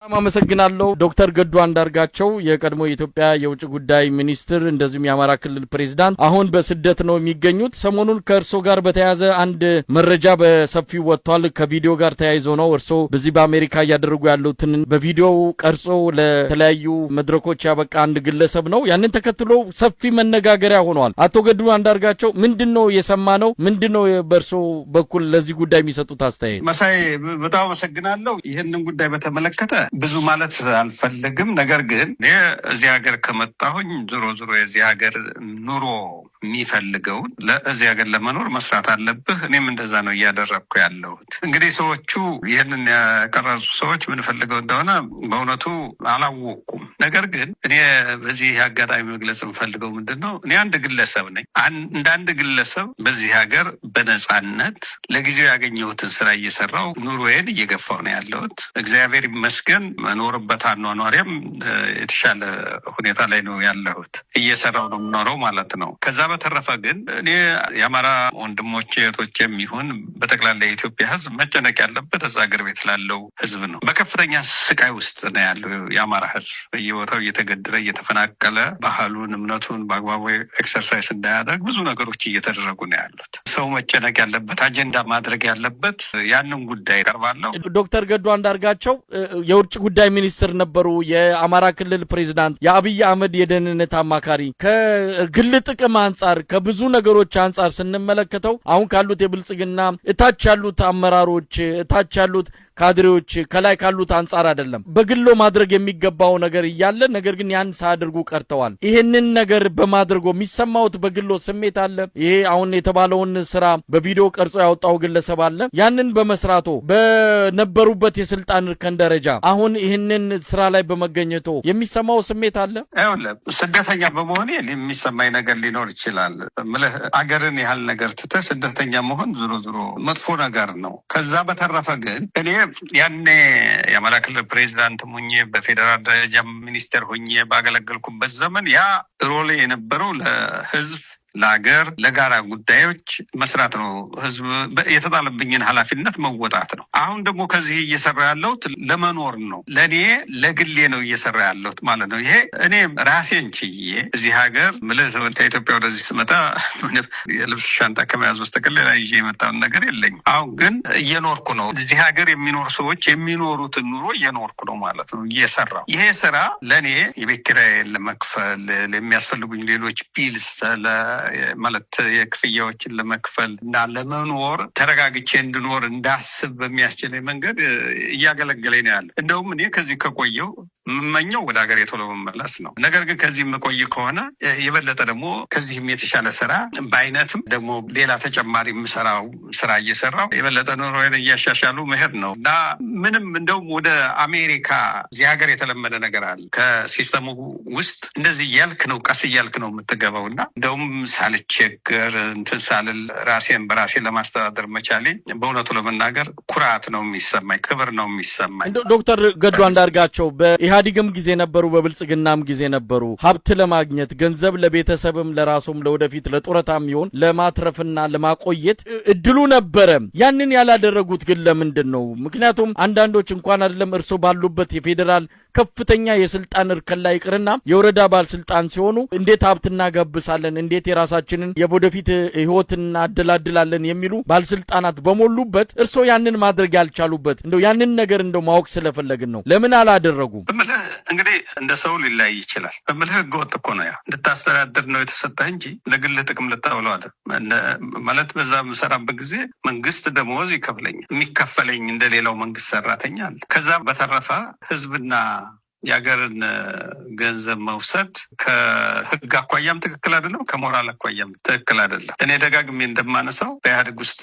አመሰግናለሁ ዶክተር ገዱ አንዳርጋቸው የቀድሞ የኢትዮጵያ የውጭ ጉዳይ ሚኒስትር እንደዚሁም የአማራ ክልል ፕሬዝዳንት አሁን በስደት ነው የሚገኙት። ሰሞኑን ከእርሶ ጋር በተያያዘ አንድ መረጃ በሰፊው ወጥቷል። ከቪዲዮ ጋር ተያይዞ ነው እርሶ በዚህ በአሜሪካ ያደረጉ ያሉትን በቪዲዮ ቀርጾ ለተለያዩ መድረኮች ያበቃ አንድ ግለሰብ ነው። ያንን ተከትሎ ሰፊ መነጋገሪያ ሆኗል። አቶ ገዱ አንዳርጋቸው ምንድነው የሰማነው? ምንድነው በእርሶ በኩል ለዚህ ጉዳይ የሚሰጡት አስተያየት? መሳይ በጣም አመሰግናለሁ። ይሄንን ጉዳይ በተመለከተ ብዙ ማለት አልፈልግም። ነገር ግን እዚህ ሀገር ከመጣሁኝ ዞሮ የዚህ ሀገር ኑሮ የሚፈልገው ለዚህ ሀገር ለመኖር መስራት አለብህ። እኔም እንደዛ ነው እያደረግኩ ያለሁት። እንግዲህ ሰዎቹ ይህንን ያቀረጹ ሰዎች ምን ፈልገው እንደሆነ በእውነቱ አላወቅኩም። ነገር ግን እኔ በዚህ አጋጣሚ መግለጽ የምፈልገው ምንድን ነው፣ እኔ አንድ ግለሰብ ነኝ። እንደ አንድ ግለሰብ በዚህ ሀገር በነፃነት ለጊዜው ያገኘሁትን ስራ እየሰራው ኑሮዬን እየገፋው ነው ያለሁት። እግዚአብሔር ይመስገን መኖርበት አኗኗሪያም የተሻለ ሁኔታ ላይ ነው ያለሁት። እየሰራው ነው የምኖረው ማለት ነው። ከዛ በተረፈ ግን እኔ የአማራ ወንድሞቼ እህቶቼም ይሁን በጠቅላላ የኢትዮጵያ ሕዝብ መጨነቅ ያለበት እዛ ሀገር ቤት ላለው ሕዝብ ነው። በከፍተኛ ስቃይ ውስጥ ነው ያለው የአማራ ሕዝብ በየቦታው እየተገደለ እየተፈናቀለ ባህሉን እምነቱን በአግባቡ ኤክሰርሳይዝ እንዳያደርግ ብዙ ነገሮች እየተደረጉ ነው ያሉት። ሰው መጨነቅ ያለበት አጀንዳ ማድረግ ያለበት ያንን ጉዳይ ቀርባለሁ። ዶክተር ገዱ አንዳርጋቸው የውጭ ጉዳይ ሚኒስትር ነበሩ። የአማራ ክልል ፕሬዝዳንት፣ የአብይ አህመድ የደህንነት አማካሪ። ከግል ጥቅም አንጻር ከብዙ ነገሮች አንጻር ስንመለከተው አሁን ካሉት የብልጽግና እታች ያሉት አመራሮች እታች ያሉት ካድሬዎች ከላይ ካሉት አንጻር አይደለም በግሎ ማድረግ የሚገባው ነገር እያለ ነገር ግን ያን ሳያደርጉ ቀርተዋል። ይሄንን ነገር በማድረጎ የሚሰማውት በግሎ ስሜት አለ። ይሄ አሁን የተባለውን ስራ በቪዲዮ ቀርጾ ያወጣው ግለሰብ አለ። ያንን በመስራቶ በነበሩበት የስልጣን እርከን ደረጃ አሁን ይሄንን ስራ ላይ በመገኘቶ የሚሰማው ስሜት አለ። ስደተኛ በመሆኔ የሚሰማኝ ነገር ሊኖር ይችላል። አገርን ያህል ነገር ትተህ ስደተኛ መሆን ዞሮ መጥፎ ነገር ነው። ከዛ በተረፈ ግን እኔ ያኔ የአማራ ክልል ፕሬዚዳንት ሆኜ በፌዴራል ደረጃ ሚኒስቴር ሆኜ ባገለገልኩበት ዘመን ያ ሮሌ የነበረው ለህዝብ ለሀገር ለጋራ ጉዳዮች መስራት ነው። ህዝብ የተጣለብኝን ኃላፊነት መወጣት ነው። አሁን ደግሞ ከዚህ እየሰራ ያለሁት ለመኖር ነው። ለእኔ ለግሌ ነው እየሰራ ያለሁት ማለት ነው። ይሄ እኔ ራሴን ችዬ እዚህ ሀገር ከኢትዮጵያ ወደዚህ ስመጣ የልብስ ሻንጣ ከመያዝ በስተቀር ሌላ ይዤ የመጣውን ነገር የለኝም። አሁን ግን እየኖርኩ ነው። እዚህ ሀገር የሚኖሩ ሰዎች የሚኖሩትን ኑሮ እየኖርኩ ነው ማለት ነው እየሰራው። ይሄ ስራ ለእኔ የቤት ኪራይን ለመክፈል የሚያስፈልጉኝ ሌሎች ቢልስ ማለት የክፍያዎችን ለመክፈል እና ለመኖር ተረጋግቼ እንድኖር እንዳስብ በሚያስችለኝ መንገድ እያገለገለኝ ነው ያለ። እንደውም እኔ ከዚህ ከቆየው የምመኘው ወደ ሀገር የቶሎ መመለስ ነው። ነገር ግን ከዚህ የምቆይ ከሆነ የበለጠ ደግሞ ከዚህም የተሻለ ስራ በአይነትም ደግሞ ሌላ ተጨማሪ የምሰራው ስራ እየሰራው የበለጠ ኑሮዬን እያሻሻሉ መሄድ ነው እና ምንም እንደውም ወደ አሜሪካ እዚህ ሀገር የተለመደ ነገር አለ። ከሲስተሙ ውስጥ እንደዚህ እያልክ ነው ቀስ እያልክ ነው የምትገባው እና እንደውም ሳልቸገር እንትን ሳልል ራሴን በራሴ ለማስተዳደር መቻሌ በእውነቱ ለመናገር ኩራት ነው የሚሰማኝ፣ ክብር ነው የሚሰማኝ። ዶክተር ገዱ አንዳርጋቸው ኢህአዲግም ጊዜ ነበሩ፣ በብልጽግናም ጊዜ ነበሩ። ሀብት ለማግኘት ገንዘብ ለቤተሰብም ለራሱም ለወደፊት ለጡረታም ይሆን ለማትረፍና ለማቆየት እድሉ ነበረ። ያንን ያላደረጉት ግን ለምንድን ነው? ምክንያቱም አንዳንዶች እንኳን አይደለም እርሶ ባሉበት የፌዴራል ከፍተኛ የስልጣን እርከን ላይ ይቅርና የወረዳ ባለስልጣን ሲሆኑ እንዴት ሀብት እናገብሳለን፣ እንዴት የራሳችንን የወደፊት ህይወት እናደላድላለን የሚሉ ባለስልጣናት በሞሉበት እርሶ ያንን ማድረግ ያልቻሉበት እንደው ያንን ነገር እንደው ማወቅ ስለፈለግን ነው። ለምን አላደረጉም? እንግዲህ እንደ ሰው ሊለያይ ይችላል። በምልህ ህገወጥ እኮ ነው። ያ እንድታስተዳድር ነው የተሰጠህ እንጂ ለግልህ ጥቅም ልታውለው አለ ማለት። በዛ የምሰራበት ጊዜ መንግስት ደሞዝ ይከፍለኛል። የሚከፈለኝ እንደሌላው መንግስት ሰራተኛ አለ። ከዛ በተረፈ ህዝብና የሀገርን ገንዘብ መውሰድ ከህግ አኳያም ትክክል አይደለም፣ ከሞራል አኳያም ትክክል አይደለም። እኔ ደጋግሜ እንደማነሳው በኢህአዴግ ውስጥ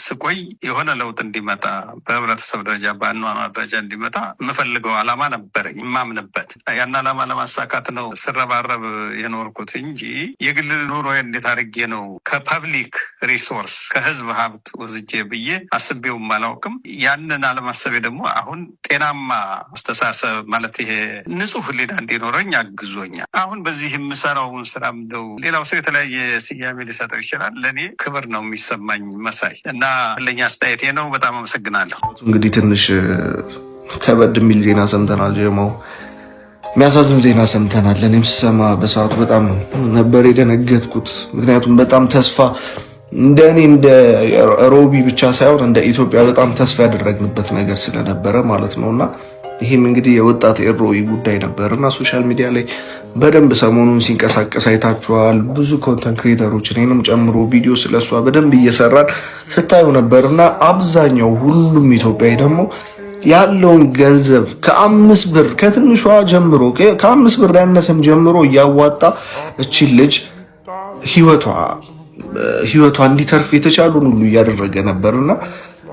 ስቆይ የሆነ ለውጥ እንዲመጣ በህብረተሰብ ደረጃ በአኗኗር ደረጃ እንዲመጣ የምፈልገው ዓላማ ነበረኝ፣ የማምንበት። ያን ዓላማ ለማሳካት ነው ስረባረብ የኖርኩት እንጂ የግል ኑሮ እንዴት አድርጌ ነው ከፐብሊክ ሪሶርስ ከህዝብ ሀብት ወስጄ ብዬ አስቤውም አላውቅም። ያንን አለማሰቤ ደግሞ አሁን ጤናማ አስተሳሰብ ማለት ይሄ ንጹህ ህሊና እንዲኖረኝ አግዞኛል። አሁን በዚህ የምሰራውን ስራ እንደው ሌላው ሰው የተለያየ ስያሜ ሊሰጠው ይችላል። ለእኔ ክብር ነው የሚሰማኝ መሳይ እና ለኛ አስተያየቴ ነው። በጣም አመሰግናለሁ። እንግዲህ ትንሽ ከበድ የሚል ዜና ሰምተናል። ጀማው የሚያሳዝን ዜና ሰምተናል። እኔም ስሰማ በሰዓቱ በጣም ነበር የደነገጥኩት። ምክንያቱም በጣም ተስፋ እንደኔ እንደ ሮቢ ብቻ ሳይሆን እንደ ኢትዮጵያ በጣም ተስፋ ያደረግንበት ነገር ስለነበረ ማለት ነውና ይሄም እንግዲህ የወጣት ኤሮኢ ጉዳይ ነበርና ሶሻል ሚዲያ ላይ በደንብ ሰሞኑን ሲንቀሳቀስ አይታችኋል። ብዙ ኮንተንት ክሬተሮች እኔንም ጨምሮ ቪዲዮ ስለሷ በደንብ እየሰራን ስታዩ ነበርና አብዛኛው ሁሉም ኢትዮጵያዊ ደግሞ ያለውን ገንዘብ ከ5 ብር ከትንሿ ጀምሮ ከ5 ብር ያነሰም ጀምሮ እያዋጣ እቺ ልጅ ህይወቷ እንዲተርፍ የተቻሉን ሁሉ እያደረገ ነበርና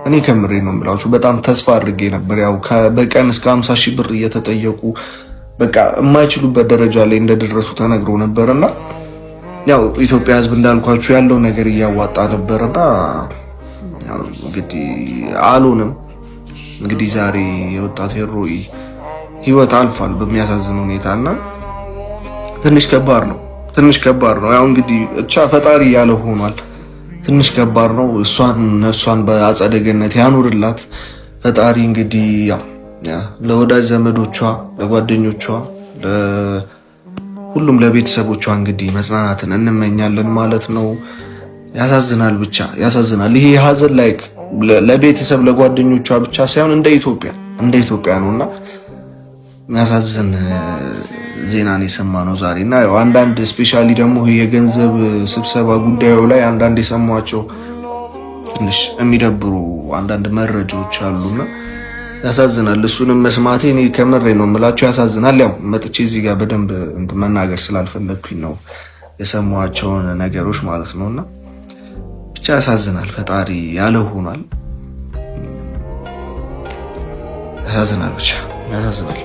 እኔ ከምሬ ነው የምላችሁ በጣም ተስፋ አድርጌ ነበር። ያው በቀን እስከ 50,000 ብር እየተጠየቁ በቃ የማይችሉበት ደረጃ ላይ እንደደረሱ ተነግሮ ነበርና ያው ኢትዮጵያ ህዝብ እንዳልኳችሁ ያለው ነገር እያዋጣ ነበርና ያው እንግዲህ አልሆነም። እንግዲህ ዛሬ የወጣት ኤሮኢ ህይወት አልፏል በሚያሳዝን ሁኔታና ትንሽ ከባድ ነው። ያው እንግዲህ ብቻ ፈጣሪ ያለው ሆኗል። ትንሽ ከባድ ነው። እሷን በአጸደ ገነት ያኑርላት ፈጣሪ። እንግዲህ ለወዳጅ ዘመዶቿ፣ ለጓደኞቿ፣ ሁሉም ለቤተሰቦቿ እንግዲህ መጽናናትን እንመኛለን ማለት ነው። ያሳዝናል፣ ብቻ ያሳዝናል። ይሄ ሀዘን ላይ ለቤተሰብ ለጓደኞቿ ብቻ ሳይሆን እንደ ኢትዮጵያ ነውና የሚያሳዝን ዜና ነው የሰማነው ዛሬ እና ያው አንዳንድ ስፔሻሊ ደግሞ የገንዘብ ስብሰባ ጉዳዩ ላይ አንዳንድ የሰማቸው ትንሽ የሚደብሩ አንዳንድ መረጃዎች አሉና ያሳዝናል። እሱንም መስማቴ እኔ ከምሬ ነው የምላቸው ያሳዝናል። ያው መጥቼ እዚህ ጋር በደንብ መናገር ስላልፈለግኩኝ ነው የሰማቸውን ነገሮች ማለት ነውና ብቻ ያሳዝናል። ፈጣሪ ያለው ሆኗል። ያሳዝናል፣ ብቻ ያሳዝናል።